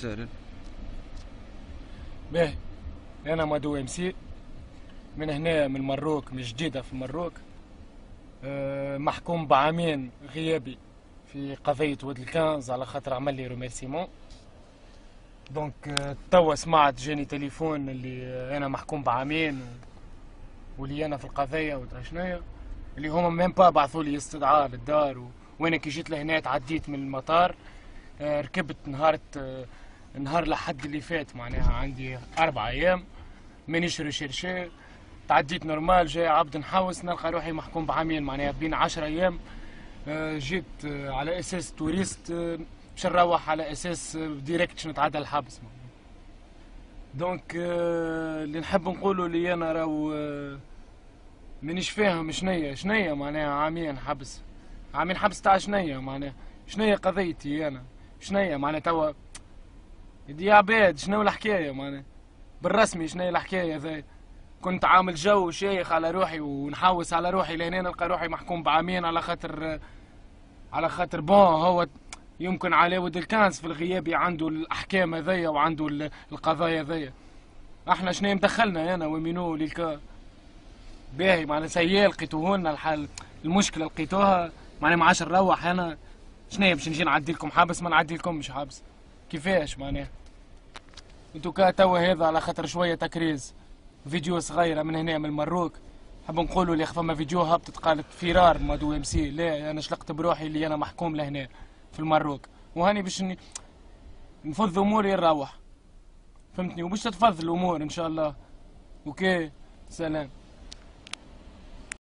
وسهلا. باهي، انا مدو ام سي من هنا من المروك، من جديدة في المروك. محكوم بعامين غيابي في قضية ود الكنز على خاطر عمل لي روميرسيمون. دونك توا سمعت جاني تليفون اللي انا محكوم بعامين واللي انا في القضية ودرا شنيا، اللي هما ميم با بعثوا لي استدعاء للدار وانا كي جيت لهنا تعديت من المطار. ركبت نهار الأحد اللي فات، معناها عندي 4 أيام مانيش ريشيرشي. تعديت نورمال، جاي عبد نحوس نلقى روحي محكوم بعامين، معناها بين 10 أيام. جيت على أساس توريست، باش نروح على أساس ديريكت باش نتعدى الحبس. دونك اللي نحب نقوله اللي أنا راهو مانيش فاهم شنيا معناها عامين حبس. عامين حبس تاع شنيا معناها، شنيا قضيتي أنا، شنيا معناها توا يا عباد، شنو الحكاية معناها بالرسمي؟ شنو الحكاية ذي؟ كنت عامل جو شيخ على روحي ونحوس على روحي لهنا نلقى روحي محكوم بعامين على خاطر بون هو يمكن على ود الكنز في الغيابي عنده الأحكام ذي وعنده القضايا ذي. احنا شنو مدخلنا انا ومنو للكا؟ باهي معناها سيال لقيتوهولنا الحل، المشكلة لقيتوها معناها ما عادش نروح انا. شنو باش نجي نعدي لكم حبس؟ ما نعدي لكم مش حبس كيفاش معناها؟ انتو كا توا هذا على خاطر شوية تكريز فيديو صغيرة من هنا من المروك. حاب نقولوا اللي فما فيديو هبطت قالت فرار مادو ام سي، لا انا شلقت بروحي اللي انا محكوم لهنا في المروك، وهاني باش نفض اموري نروح، فهمتني؟ وباش تتفضل الامور ان شاء الله. اوكي، سلام.